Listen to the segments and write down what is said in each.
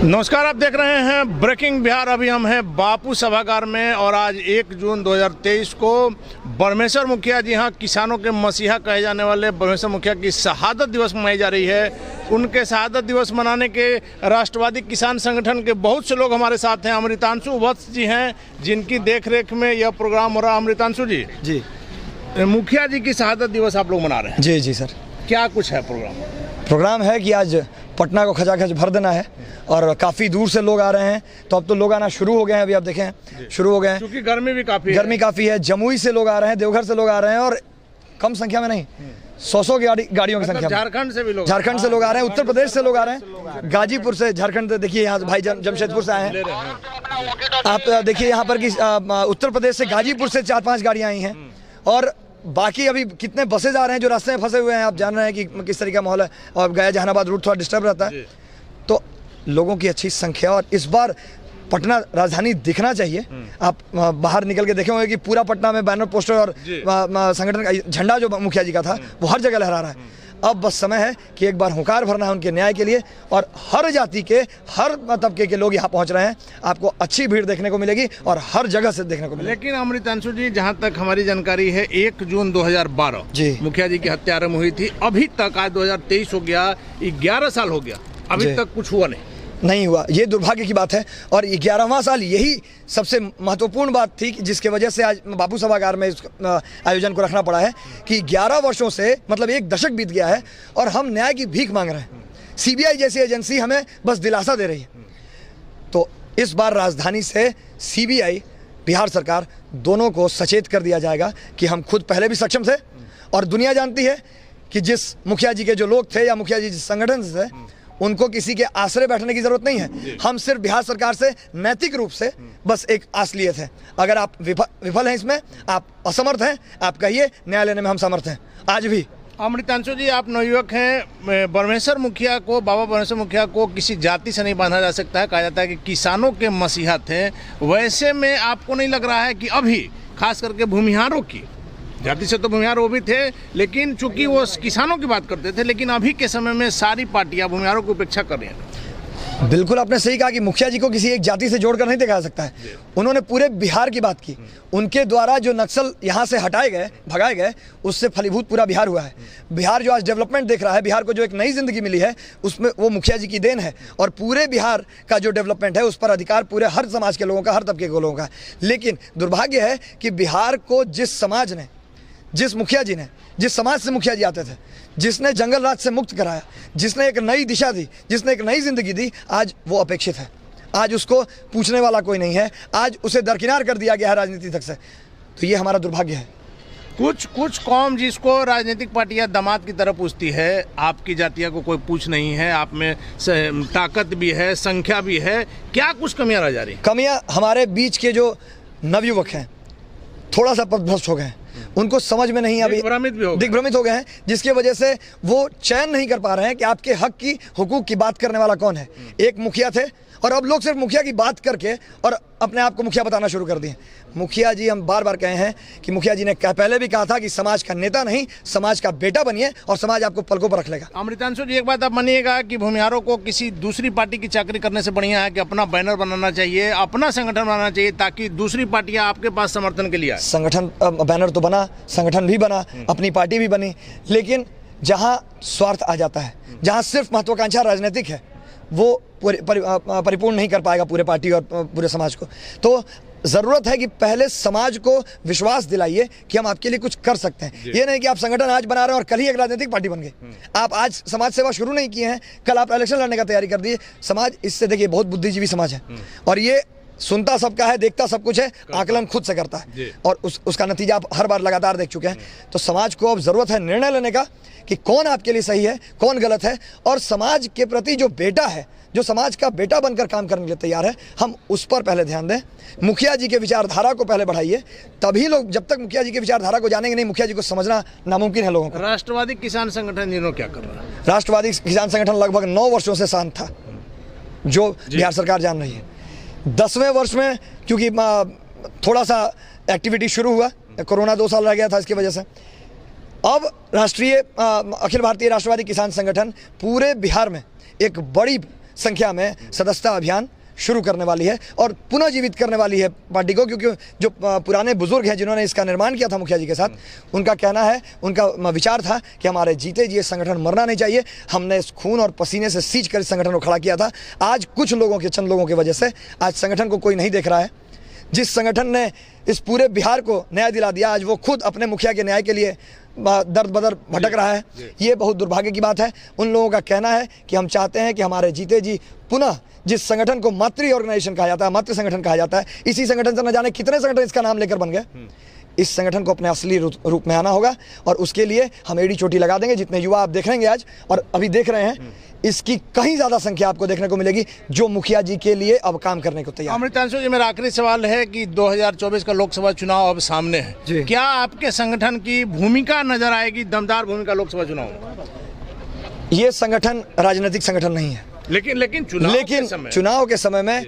नमस्कार, आप देख रहे हैं ब्रेकिंग बिहार। अभी हम हैं बापू सभागार में और आज 1 जून 2023 को ब्रह्मेश्वर मुखिया जी, हाँ, किसानों के मसीहा कहे जाने वाले ब्रह्मेश्वर मुखिया की शहादत दिवस मनाई जा रही है। उनके शहादत दिवस मनाने के राष्ट्रवादी किसान संगठन के बहुत से लोग हमारे साथ हैं। अमृतांशु वत्स जी हैं जिनकी देखरेख में यह प्रोग्राम हो रहा है। अमृतांशु जी, मुखिया जी की शहादत दिवस आप लोग मना रहे हैं? जी सर। क्या कुछ है प्रोग्राम है कि आज पटना को खचाखच भर देना है और काफ़ी दूर से लोग आ रहे हैं। तो अब तो लोग आना शुरू हो गए हैं, अभी आप देखें शुरू हो गए हैं, क्योंकि गर्मी काफ़ी है। जमुई से लोग आ रहे हैं, देवघर से लोग आ रहे हैं और कम संख्या में नहीं, 100 गाड़ियों की संख्या। झारखंड से लोग आ रहे हैं, उत्तर प्रदेश से लोग आ रहे हैं, गाजीपुर से, झारखंड से। देखिए यहाँ भाई जमशेदपुर से आए हैं। आप देखिए यहाँ पर कि उत्तर प्रदेश से गाजीपुर से 4-5 गाड़ियाँ आई हैं और बाकी अभी कितने बसेज आ रहे हैं जो रास्ते में फंसे हुए हैं। आप जान रहे हैं कि किस तरीके का माहौल है और गया जहानाबाद रूट थोड़ा डिस्टर्ब रहता है। तो लोगों की अच्छी संख्या और इस बार पटना राजधानी दिखना चाहिए। आप बाहर निकल के देखे होंगे कि पूरा पटना में बैनर, पोस्टर और संगठन का झंडा जो मुखिया जी का था वो हर जगह लहरा रहा है। अब बस समय है कि एक बार हुंकार भरना है उनके न्याय के लिए और हर जाति के, हर तबके के लोग यहाँ पहुँच रहे हैं। आपको अच्छी भीड़ देखने को मिलेगी और हर जगह से देखने को मिलेगी। लेकिन अमृतांशु जी, जहाँ तक हमारी जानकारी है, 1 जून 2012 मुखिया जी की हत्या आरंभ हुई थी। अभी तक आज 2023 हो गया, 11 साल हो गया, अभी तक कुछ हुआ नहीं हुआ। ये दुर्भाग्य की बात है और 11वां साल यही सबसे महत्वपूर्ण बात थी कि जिसके वजह से आज बापू सभागार में इस आयोजन को रखना पड़ा है कि 11 वर्षों से, मतलब 1 दशक बीत गया है और हम न्याय की भीख मांग रहे हैं। सीबीआई जैसी एजेंसी हमें बस दिलासा दे रही है। तो इस बार राजधानी से सीबीआई, बिहार सरकार, दोनों को सचेत कर दिया जाएगा कि हम खुद पहले भी सक्षम थे और दुनिया जानती है कि जिस मुखिया जी के जो लोग थे या मुखिया जी जिस संगठन से थे, उनको किसी के आश्रय बैठने की जरूरत नहीं है। हम सिर्फ बिहार सरकार से नैतिक रूप से बस एक आस लिए थे। अगर आप विफल हैं इसमें, आप असमर्थ हैं, आप कहिए, न्याय लेने में हम समर्थ हैं आज भी। अमृतांशु जी, आप नवयुवक हैं। ब्रह्मेश्वर मुखिया को, बाबा ब्रह्मेश्वर मुखिया को किसी जाति से नहीं बांधा जा सकता है। कहा जाता है कि किसानों के मसीहा थे। वैसे में आपको नहीं लग रहा है कि अभी खास करके भूमिहारों की जाति से, तो भूमिहार वो भी थे, लेकिन चूंकि वो किसानों की बात करते थे, लेकिन अभी के समय में सारी पार्टियां भूमिहारों की उपेक्षा कर रही हैं? बिल्कुल, आपने सही कहा कि मुखिया जी को किसी एक जाति से जोड़कर नहीं देखा सकता है। उन्होंने पूरे बिहार की बात की। उनके द्वारा जो नक्सल यहाँ से हटाए गए, भगाए गए, उससे फलीभूत पूरा बिहार हुआ है। बिहार जो आज डेवलपमेंट देख रहा है, बिहार को जो एक नई जिंदगी मिली है, उसमें वो मुखिया जी की देन है। और पूरे बिहार का जो डेवलपमेंट है उस पर अधिकार पूरे हर समाज के लोगों का, हर तबके के लोगों का है। लेकिन दुर्भाग्य है कि बिहार को जिस समाज ने, जिस मुखिया जी ने, जिस समाज से मुखिया जी आते थे, जिसने जंगल राज से मुक्त कराया, जिसने एक नई दिशा दी, जिसने एक नई जिंदगी दी, आज वो अपेक्षित है। आज उसको पूछने वाला कोई नहीं है। आज उसे दरकिनार कर दिया गया है राजनीति तक से। तो ये हमारा दुर्भाग्य है। कुछ कौम जिसको राजनीतिक पार्टियां दामाद की तरह पूछती है, आपकी जातिया को कोई पूछ नहीं है। आप में ताकत भी है, संख्या भी है, क्या कुछ कमियां रह जा रही? कमियां हमारे बीच के जो नवयुवक हैं थोड़ा सा पथभ्रष्ट हो गए हैं। उनको समझ में नहीं, अभी दिग्भ्रमित हो गए हैं, जिसकी वजह से वो चयन नहीं कर पा रहे हैं कि आपके हक की, हुकूक की बात करने वाला कौन है। एक मुखिया थे और अब लोग सिर्फ मुखिया की बात करके और अपने आप को मुखिया बताना शुरू कर दिए। मुखिया जी, हम बार बार कहे हैं कि मुखिया जी ने पहले भी कहा था कि समाज का नेता नहीं, समाज का बेटा बनिए और समाज आपको पलकों पर रख लेगा। अमृतांशु जी, एक बात आप मानिएगा कि भूमिहारों को किसी दूसरी पार्टी की चाकरी करने से बढ़िया है कि अपना बैनर बनाना चाहिए, अपना संगठन बनाना चाहिए, ताकि दूसरी पार्टियां आपके पास समर्थन के लिए आए। संगठन, बैनर तो बना, संगठन भी बना, अपनी पार्टी भी बनी, लेकिन जहाँ स्वार्थ आ जाता है, जहाँ सिर्फ महत्वाकांक्षा राजनीतिक है, वो परिपूर्ण नहीं कर पाएगा पूरे पार्टी और पूरे समाज को। तो ज़रूरत है कि पहले समाज को विश्वास दिलाइए कि हम आपके लिए कुछ कर सकते हैं। ये नहीं कि आप संगठन आज बना रहे हैं और कल ही एक राजनीतिक पार्टी बन गई। आप आज समाज सेवा शुरू नहीं किए हैं, कल आप इलेक्शन लड़ने का तैयारी कर दिए। समाज इससे, देखिए, बहुत बुद्धिजीवी समाज है और ये सुनता सबका है, देखता सब कुछ है, आकलन खुद से करता है और उसका नतीजा आप हर बार लगातार देख चुके हैं। तो समाज को अब ज़रूरत है निर्णय लेने का कि कौन आपके लिए सही है, कौन गलत है। और समाज के प्रति जो बेटा है, जो समाज का बेटा बनकर काम करने के लिए तैयार है, हम उस पर पहले ध्यान दें। मुखिया जी के विचारधारा को पहले बढ़ाइए, तभी लोग, जब तक मुखिया जी के विचारधारा को जानेंगे नहीं, मुखिया जी को समझना नामुमकिन है लोगों को। राष्ट्रवादी किसान संगठन जिन्होंने क्या कर रहा है? राष्ट्रवादी किसान संगठन लगभग 9 वर्षों से शांत था, जो बिहार सरकार जान रही है। 10वें वर्ष में क्योंकि थोड़ा सा एक्टिविटी शुरू हुआ, कोरोना 2 साल रह गया था, इसकी वजह से अब राष्ट्रीय अखिल भारतीय राष्ट्रवादी किसान संगठन पूरे बिहार में एक बड़ी संख्या में सदस्यता अभियान शुरू करने वाली है और पुनः जीवित करने वाली है पार्टी को, क्योंकि जो पुराने बुजुर्ग हैं जिन्होंने इसका निर्माण किया था मुखिया जी के साथ, उनका कहना है, उनका विचार था कि हमारे जीते जी ये संगठन मरना नहीं चाहिए। हमने इस खून और पसीने से सींच कर इस संगठन को खड़ा किया था। आज कुछ लोगों के, चंद लोगों की वजह से आज संगठन को कोई नहीं देख रहा है। जिस संगठन ने इस पूरे बिहार को न्याय दिला दिया, आज वो खुद अपने मुखिया के न्याय के लिए दर्द बदर भटक रहा है। ये बहुत दुर्भाग्य की बात है। उन लोगों का कहना है कि हम चाहते हैं कि हमारे जीते जी पुनः जिस संगठन को मातृ ऑर्गेनाइजेशन कहा जाता है, मातृ संगठन कहा जाता है, इसी संगठन से न जाने कितने संगठन इसका नाम लेकर बन गए, इस संगठन को अपने असली रूप में आना होगा और उसके लिए हम एड़ी चोटी लगा देंगे। जितने युवा आप देख रहे हैं आज और अभी देख रहे हैं, इसकी कहीं ज्यादा संख्या आपको देखने को मिलेगी जो मुखिया जी के लिए अब काम करने को तैयार। अमृतांशु जी, मेरा आखिरी सवाल है कि 2024 का लोकसभा चुनाव अब सामने है, क्या आपके संगठन की भूमिका नजर आएगी, दमदार भूमिका लोकसभा चुनाव में? ये संगठन राजनीतिक संगठन नहीं है, लेकिन चुनाव के समय में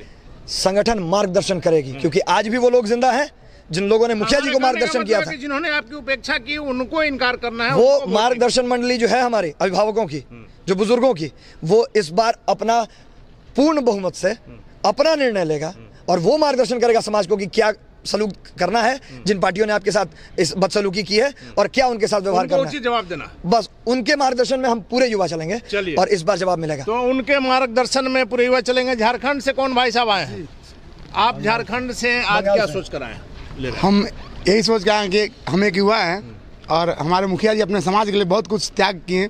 संगठन मार्गदर्शन करेगी, क्योंकि आज भी वो लोग जिंदा हैं जिन लोगों ने मुखिया जी को मार्गदर्शन किया था। जिन्होंने आपकी उपेक्षा की उनको इनकार करना है। वो मार्गदर्शन मंडली जो है हमारे अभिभावकों की, जो बुजुर्गों की, वो इस बार अपना पूर्ण बहुमत से अपना निर्णय लेगा और वो मार्गदर्शन करेगा समाज को कि क्या सलूक करना है, जिन पार्टियों ने आपके साथ इस बदसलूकी की है और क्या उनके साथ व्यवहार करना है। जवाब देना, बस उनके मार्गदर्शन में हम पूरे युवा चलेंगे और इस बार जवाब मिलेगा। तो उनके मार्गदर्शन में पूरे युवा चलेंगे। झारखंड से कौन भाई साहब आए हैं? आप झारखंड से आज क्या सोच कर आए? हम यही सोच के आए कि हम एक युवा हैं और हमारे मुखिया जी अपने समाज के लिए बहुत कुछ त्याग किए।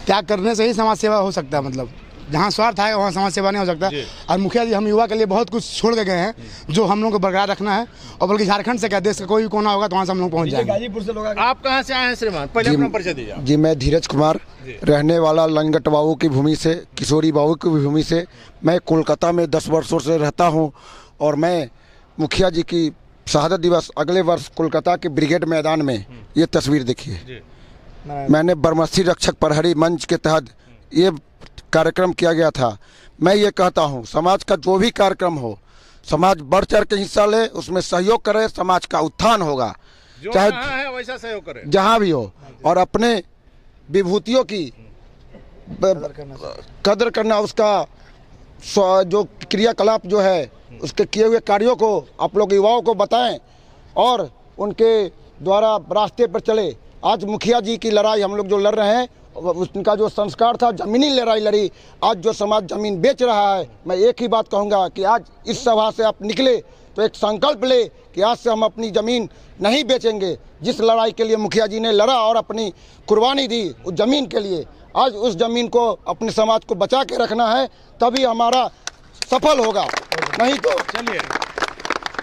त्याग करने से ही समाज सेवा हो सकता है, मतलब जहाँ स्वार्थ है वहाँ समाज सेवा नहीं हो सकता। और मुखिया जी हम युवा के लिए बहुत कुछ छोड़ के गए हैं जो हम लोग को बरकरार रखना है, और बल्कि झारखंड से क्या देश का कोई भी कोना होगा तो वहाँ से हम लोग पहुँच जाएंगे। गाजीपुर से लोग। आप कहाँ से आए हैं श्रीमान? पहले अपना परिचय दीजिए। जी, मैं धीरज कुमार, रहने वाला लंगट बाबू की भूमि से, किशोरी बाबू की भूमि से। मैं कोलकाता में 10 वर्षों से रहता हूँ और मैं मुखिया जी की शहादत दिवस अगले वर्ष कोलकाता के ब्रिगेड मैदान में, ये तस्वीर देखिए, मैंने बरमसी रक्षक प्रहरी मंच के तहत ये कार्यक्रम किया गया था। मैं ये कहता हूँ समाज का जो भी कार्यक्रम हो, समाज बढ़ चढ़ के हिस्सा ले, उसमें सहयोग करे, समाज का उत्थान होगा, चाहे वैसा सहयोग करे जहाँ भी हो, और अपने विभूतियों की कदर करना, उसका जो क्रियाकलाप जो है, उसके किए हुए कार्यों को आप लोग युवाओं को बताएं और उनके द्वारा रास्ते पर चले। आज मुखिया जी की लड़ाई हम लोग जो लड़ रहे हैं, उनका जो संस्कार था, जमीनी लड़ाई लड़ी। आज जो समाज जमीन बेच रहा है, मैं एक ही बात कहूँगा कि आज इस सभा से आप निकले तो एक संकल्प ले कि आज से हम अपनी ज़मीन नहीं बेचेंगे। जिस लड़ाई के लिए मुखिया जी ने लड़ा और अपनी कुर्बानी दी उस ज़मीन के लिए, आज उस ज़मीन को अपने समाज को बचा के रखना है, तभी हमारा सफल होगा, नहीं तो।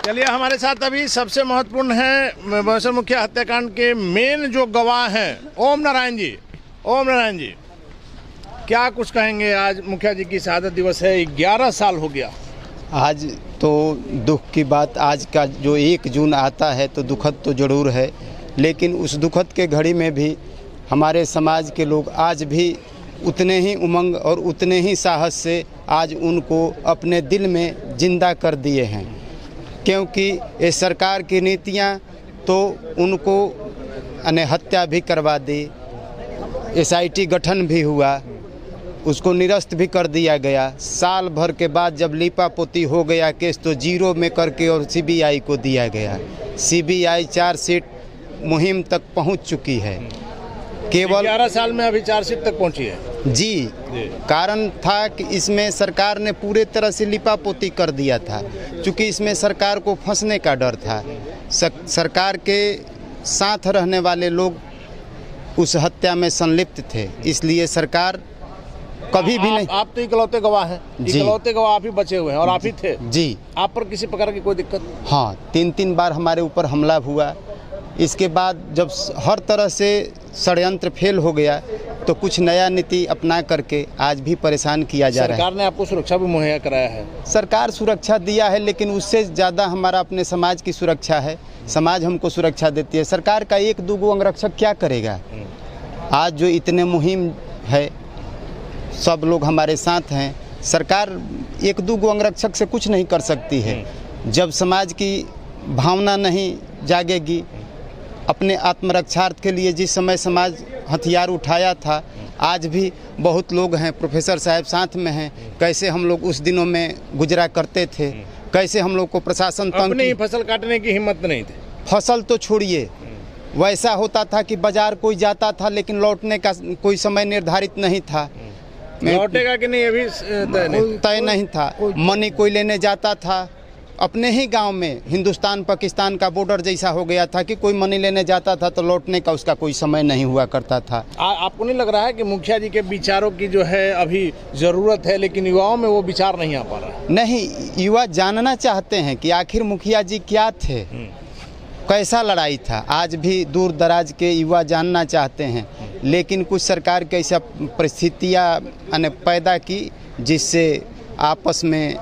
चलिए हमारे साथ अभी सबसे महत्वपूर्ण है बमेश्वर मुखिया हत्याकांड के मेन जो गवाह हैं, ओम नारायण जी। ओम नारायण जी, क्या कुछ कहेंगे? आज मुखिया जी की शहादत दिवस है, 11 साल हो गया। आज तो दुख की बात, आज का जो 1 जून आता है तो दुखद तो ज़रूर है, लेकिन उस दुखद के घड़ी में भी हमारे समाज के लोग आज भी उतने ही उमंग और उतने ही साहस से आज उनको अपने दिल में जिंदा कर दिए हैं। क्योंकि ये सरकार की नीतियां तो उनको हत्या भी करवा दी, SIT गठन भी हुआ, उसको निरस्त भी कर दिया गया। साल भर के बाद जब लीपा पोती हो गया केस तो 0 में करके और CBI को दिया गया। CBI चार्जशीट मुहिम तक पहुंच चुकी है। केवल 11 साल में अभी चार्जशीट तक पहुंची है। जी, कारण था कि इसमें सरकार ने पूरे तरह से लिपापोती कर दिया था, क्योंकि इसमें सरकार को फंसने का डर था। सरकार के साथ रहने वाले लोग उस हत्या में संलिप्त थे, इसलिए सरकार कभी भी नहीं। आप तो इकलौते गवाह हैं, इकलौते गवाह आप ही बचे हुए हैं और आप ही थे। जी, आप पर किसी प्रकार की कोई दिक्कत? हाँ, 3 बार हमारे ऊपर हमला हुआ। इसके बाद जब हर तरह से षड्यंत्र फेल हो गया तो कुछ नया नीति अपना करके आज भी परेशान किया जा रहा है। सरकार ने आपको सुरक्षा भी मुहैया कराया है? सरकार सुरक्षा दिया है, लेकिन उससे ज़्यादा हमारा अपने समाज की सुरक्षा है। समाज हमको सुरक्षा देती है। सरकार का 1-2 अंगरक्षक क्या करेगा? आज जो इतने मुहिम है, सब लोग हमारे साथ हैं। सरकार 1-2 अंगरक्षक से कुछ नहीं कर सकती है। जब समाज की भावना नहीं जागेगी अपने आत्मरक्षार्थ के लिए जिस समय समाज हथियार उठाया था, आज भी बहुत लोग हैं, प्रोफेसर साहब साथ में हैं, कैसे हम लोग उस दिनों में गुजरा करते थे, कैसे हम लोग को प्रशासन अपनी ही फसल काटने की हिम्मत नहीं थी। फसल तो छोड़िए, वैसा होता था कि बाजार कोई जाता था लेकिन लौटने का कोई समय निर्धारित नहीं था, लौटेगा कि नहीं ये भी तय नहीं था। मनी कोई लेने जाता था अपने ही गांव में, हिंदुस्तान पाकिस्तान का बॉर्डर जैसा हो गया था कि कोई मनी लेने जाता था तो लौटने का उसका कोई समय नहीं हुआ करता था। आपको नहीं लग रहा है कि मुखिया जी के विचारों की जो है अभी ज़रूरत है, लेकिन युवाओं में वो विचार नहीं आ पा रहा है? नहीं, युवा जानना चाहते हैं कि आखिर मुखिया जी क्या थे, कैसा लड़ाई था। आज भी दूर दराज के युवा जानना चाहते हैं, लेकिन कुछ सरकार की ऐसा परिस्थितियाँ पैदा की जिससे आपस में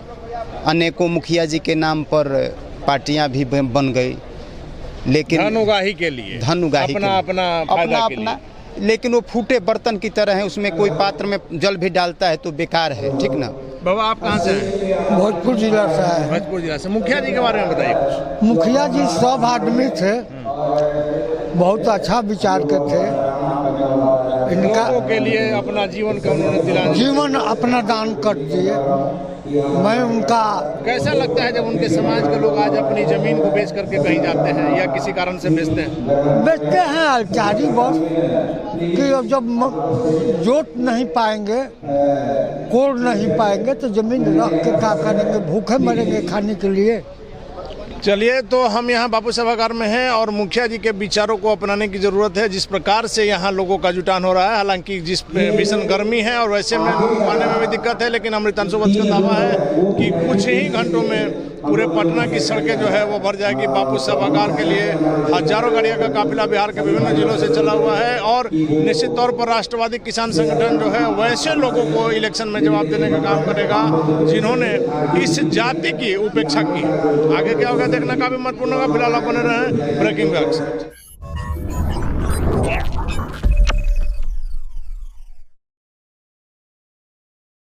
अनेकों मुखिया जी के नाम पर पार्टियां भी बन गई, लेकिन धन उगाही के लिए, धन उगाही अपना लेकिन वो फूटे बर्तन की तरह है, उसमें कोई पात्र में जल भी डालता है तो बेकार है। ठीक ना बाबा, आप कहाँ से हैं? भोजपुर जिला से है। भोजपुर जिला से। मुखिया जी के बारे में बताइए कुछ। मुखिया जी सब आदमी थे, बहुत अच्छा विचार के थे। इनका लोगों के लिए अपना जीवन का उन्होंने दिलाया, जीवन अपना दान कर दिए। मैं उनका कैसा लगता है जब उनके समाज के लोग आज अपनी जमीन को बेच करके कहीं जाते हैं या किसी कारण से बेचते हैं अलचारी बस कि जब जोत नहीं पाएंगे, कोड़ नहीं पाएंगे तो जमीन रख के क्या करेंगे, भूखे मरेंगे खाने के लिए। चलिए, तो हम यहाँ बापू सभागार में हैं और मुखिया जी के विचारों को अपनाने की ज़रूरत है। जिस प्रकार से यहाँ लोगों का जुटान हो रहा है, हालांकि जिस भीषण गर्मी है और वैसे में पाने में भी दिक्कत है, लेकिन अमृतांशु वत्स का दावा है कि कुछ ही घंटों में पूरे पटना की सड़कें जो है वो भर जाएगी। बापू सभागार के लिए हजारों गाड़ियों का काफिला बिहार के विभिन्न जिलों से चला हुआ है और निश्चित तौर पर राष्ट्रवादी किसान संगठन जो है वैसे लोगों को इलेक्शन में जवाब देने का काम करेगा जिन्होंने इस जाति की उपेक्षा की। आगे क्या होगा देखना काफी महत्वपूर्ण होगा। फिलहाल आप बने रहे ब्रेकिंग न्यूज़।